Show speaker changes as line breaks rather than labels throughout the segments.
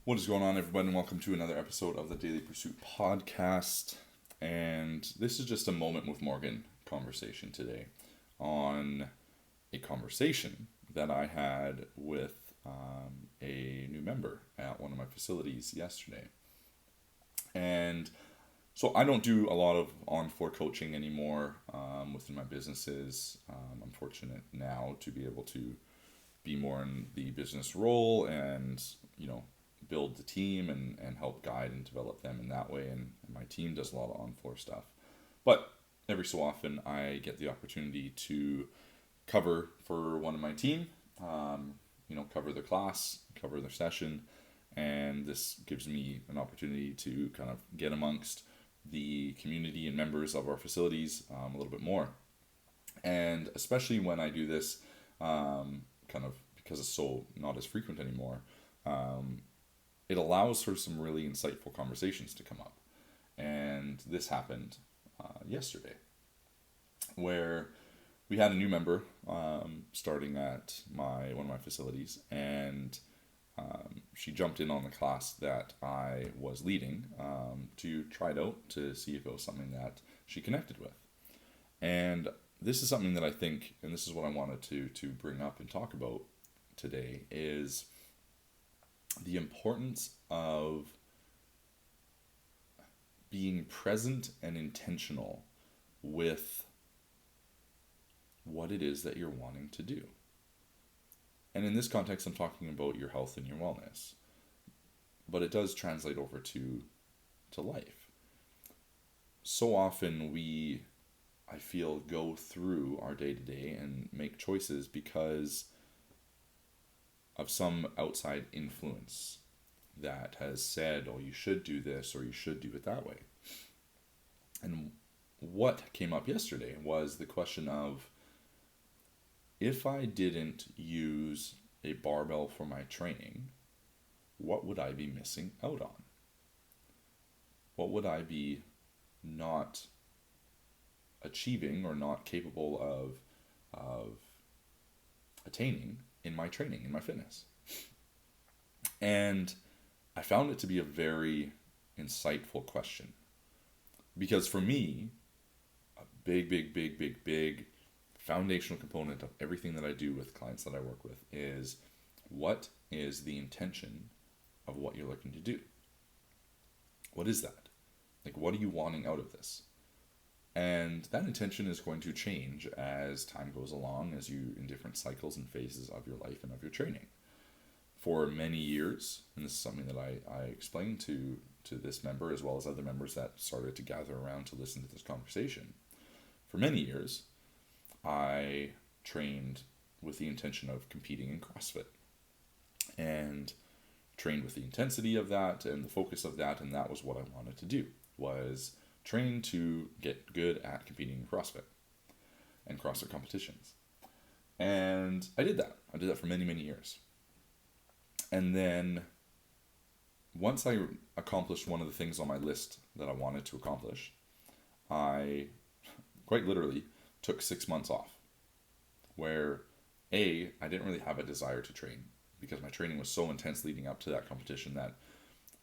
What is going on, everybody, and welcome to another episode of the Daily Pursuit podcast. And this is just a moment with Morgan conversation today on a conversation that I had with a new member at one of my facilities yesterday. And so I don't do a lot of on-floor coaching anymore within my businesses. I'm fortunate now to be able to be more in the business role and, build the team and help guide and develop them in that way. And my team does a lot of on-floor stuff. But every so often I get the opportunity to cover for one of my team, cover their class, cover their session. And this gives me an opportunity to kind of get amongst the community and members of our facilities a little bit more. And especially when I do this, because it's so not as frequent anymore, it allows for some really insightful conversations to come up. And this happened yesterday, where we had a new member starting at one of my facilities, and she jumped in on the class that I was leading to try it out to see if it was something that she connected with. And this is something that I think, and this is what I wanted to bring up and talk about today, is the importance of being present and intentional with what it is that you're wanting to do. And in this context, I'm talking about your health and your wellness. But it does translate over to life. So often I feel, go through our day-to-day and make choices because of some outside influence that has said, oh, you should do this or you should do it that way. And what came up yesterday was the question of, if I didn't use a barbell for my training, what would I be missing out on? What would I be not achieving or not capable of attaining in my training, in my fitness? And I found it to be a very insightful question. Because for me, a big foundational component of everything that I do with clients that I work with is, what is the intention of what you're looking to do? What is that? Like, what are you wanting out of this? And that intention is going to change as time goes along, as you in different cycles and phases of your life and of your training. For many years, and this is something that I explained to this member as well as other members that started to gather around to listen to this conversation. For many years, I trained with the intention of competing in CrossFit, and trained with the intensity of that and the focus of that, and that was what I wanted to do, was train to get good at competing in CrossFit and CrossFit competitions. And I did that. I did that for many years. And then once I accomplished one of the things on my list that I wanted to accomplish, I quite literally took 6 months off, where I didn't really have a desire to train because my training was so intense leading up to that competition that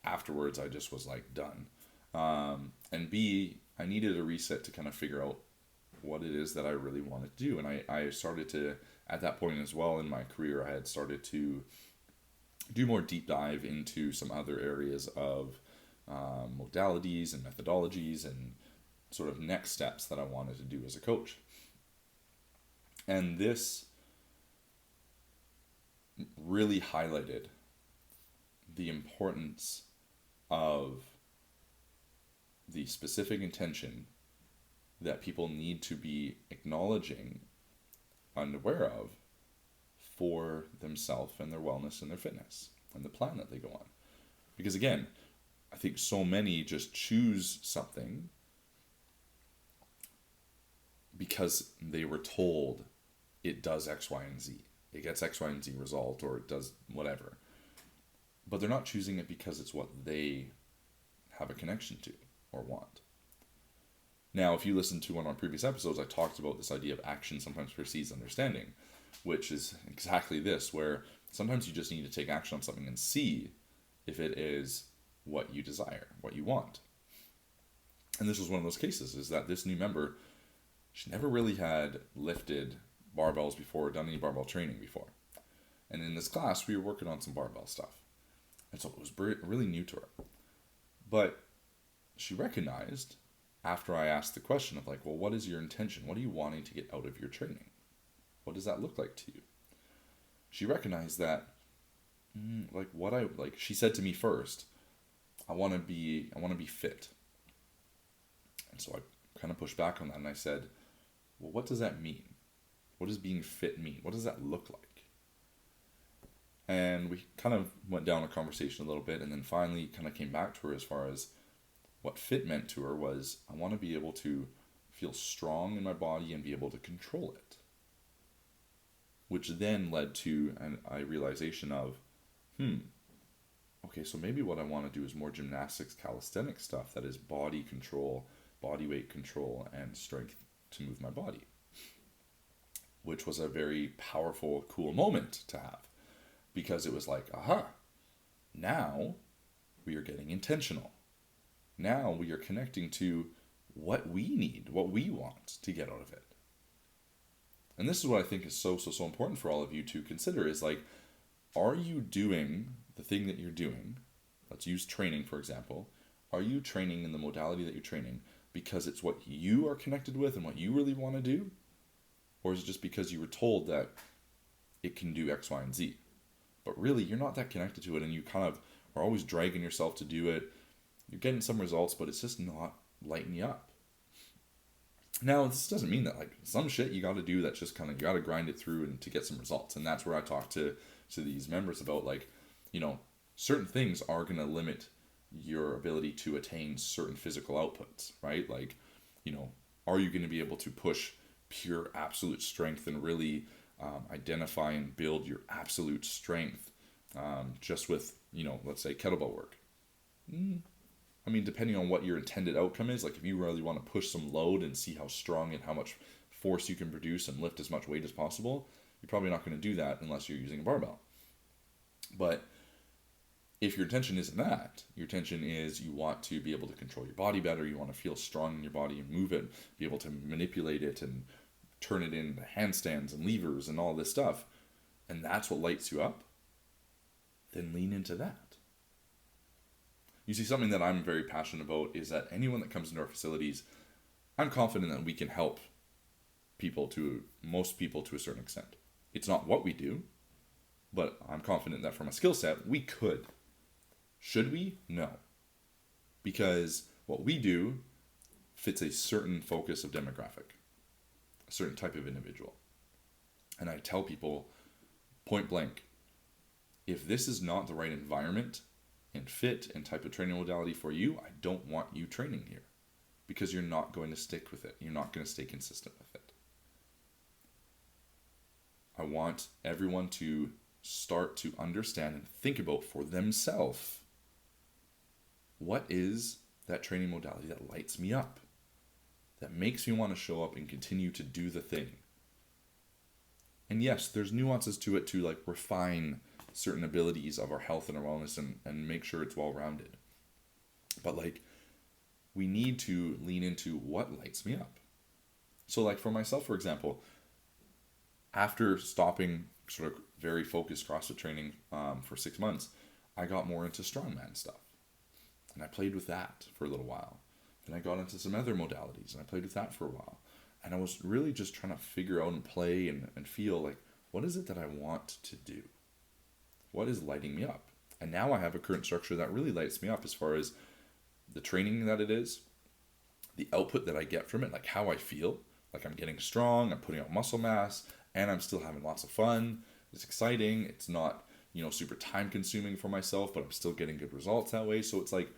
afterwards I just was like done. And B, I needed a reset to kind of figure out what it is that I really wanted to do. And I started to, at that point as well in my career, I had started to do more deep dive into some other areas of modalities and methodologies and sort of next steps that I wanted to do as a coach. And this really highlighted the importance of the specific intention that people need to be acknowledging and aware of for themselves and their wellness and their fitness and the plan that they go on. Because again, I think so many just choose something because they were told it does X, Y, and Z. It gets X, Y, and Z result, or it does whatever. But they're not choosing it because it's what they have a connection to or want. Now, if you listen to one of our previous episodes, I talked about this idea of action sometimes precedes understanding, which is exactly this, where sometimes you just need to take action on something and see if it is what you desire, what you want. And this was one of those cases, is that this new member, she never really had lifted barbells before, done any barbell training before. And in this class, we were working on some barbell stuff. And so it was really new to her. But she recognized, after I asked the question of like, well, what is your intention? What are you wanting to get out of your training? What does that look like to you? She recognized that, she said to me first, I want to be fit. And so I kind of pushed back on that and I said, well, what does that mean? What does being fit mean? What does that look like? And we kind of went down a conversation a little bit, and then finally kind of came back to her as far as what fit meant to her was, I want to be able to feel strong in my body and be able to control it. Which then led to a realization of, okay, so maybe what I want to do is more gymnastics, calisthenics stuff that is body control, body weight control, and strength to move my body. Which was a very powerful, cool moment to have. Because it was like, aha, now we are getting intentional. Now we are connecting to what we need, what we want to get out of it. And this is what I think is so important for all of you to consider is like, are you doing the thing that you're doing? Let's use training, for example. Are you training in the modality that you're training because it's what you are connected with and what you really want to do? Or is it just because you were told that it can do X, Y, and Z? But really, you're not that connected to it, and you kind of are always dragging yourself to do it. You're getting some results, but it's just not lighting you up. Now, this doesn't mean that like some shit you got to do that's just kind of, you got to grind it through and to get some results. And that's where I talk to these members about like, certain things are going to limit your ability to attain certain physical outputs, right? Like, are you going to be able to push pure absolute strength and really identify and build your absolute strength just with, let's say kettlebell work? I mean, depending on what your intended outcome is, like if you really want to push some load and see how strong and how much force you can produce and lift as much weight as possible, you're probably not going to do that unless you're using a barbell. But if your intention isn't that, your intention is you want to be able to control your body better, you want to feel strong in your body and move it, be able to manipulate it and turn it into handstands and levers and all this stuff, and that's what lights you up, then lean into that. You see, something that I'm very passionate about is that anyone that comes into our facilities, I'm confident that we can help most people to a certain extent. It's not what we do, but I'm confident that from a skill set, we could. Should we? No. Because what we do fits a certain focus of demographic, a certain type of individual. And I tell people point blank, if this is not the right environment and fit and type of training modality for you, I don't want you training here, because you're not going to stick with it. You're not going to stay consistent with it. I want everyone to start to understand and think about for themselves, what is that training modality that lights me up, that makes me want to show up and continue to do the thing. And yes, there's nuances to it to like refine certain abilities of our health and our wellness and make sure it's well-rounded. But like, we need to lean into what lights me up. So like for myself, for example, after stopping sort of very focused CrossFit training for 6 months, I got more into strongman stuff. And I played with that for a little while. Then I got into some other modalities and I played with that for a while. And I was really just trying to figure out and play and feel like, what is it that I want to do? What is lighting me up? And now I have a current structure that really lights me up as far as the training that it is, the output that I get from it, like how I feel, like I'm getting strong, I'm putting out muscle mass, and I'm still having lots of fun. It's exciting. It's not, super time consuming for myself, but I'm still getting good results that way. So it's like,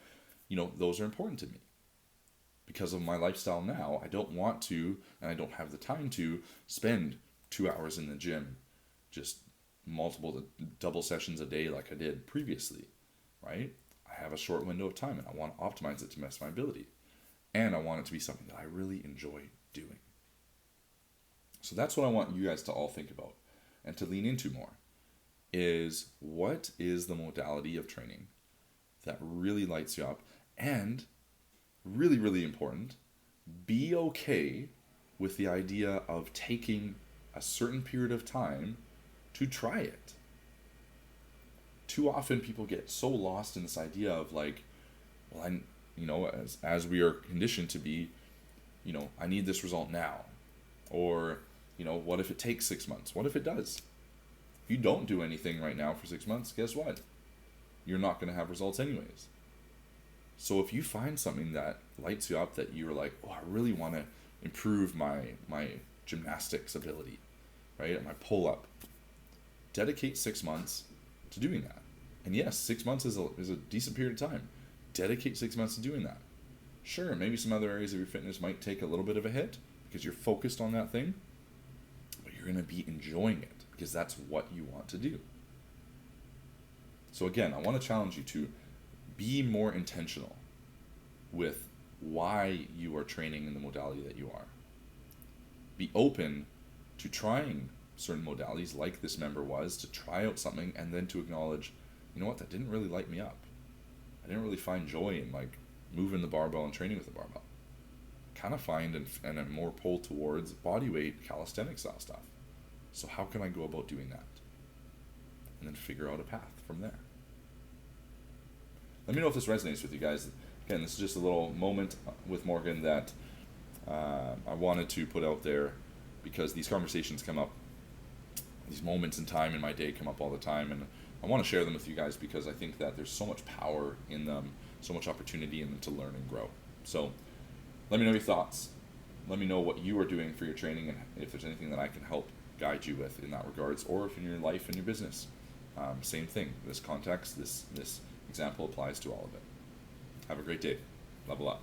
those are important to me. Because of my lifestyle now, I don't want to, and I don't have the time to spend 2 hours in the gym, just multiple double sessions a day like I did previously, right? I have a short window of time and I want to optimize it to best my ability. And I want it to be something that I really enjoy doing. So that's what I want you guys to all think about and to lean into more, is what is the modality of training that really lights you up. And really, really important, be okay with the idea of taking a certain period of time to try it. Too often people get so lost in this idea of like, well, as we are conditioned to be, I need this result now. Or, what if it takes 6 months? What if it does? If you don't do anything right now for 6 months, guess what? You're not going to have results anyways. So if you find something that lights you up, that you're like, oh, I really want to improve my gymnastics ability, right? My pull-up. Dedicate 6 months to doing that. And yes, 6 months is a decent period of time. Dedicate 6 months to doing that. Sure, maybe some other areas of your fitness might take a little bit of a hit because you're focused on that thing, but you're going to be enjoying it because that's what you want to do. So again, I want to challenge you to be more intentional with why you are training in the modality that you are. Be open to trying certain modalities like this member was, to try out something and then to acknowledge, you know what, that didn't really light me up. I didn't really find joy in like moving the barbell and training with the barbell. Kind of find and a more pull towards body weight calisthenics style stuff. So how can I go about doing that? And then figure out a path from there. Let me know if this resonates with you guys. Again, this is just a little moment with Morgan that I wanted to put out there because these conversations come up, these moments in time in my day come up all the time, and I want to share them with you guys because I think that there's so much power in them, so much opportunity in them to learn and grow. So let me know your thoughts. Let me know what you are doing for your training and if there's anything that I can help guide you with in that regards, or if in your life and your business. Same thing. This context, this example applies to all of it. Have a great day. Level up.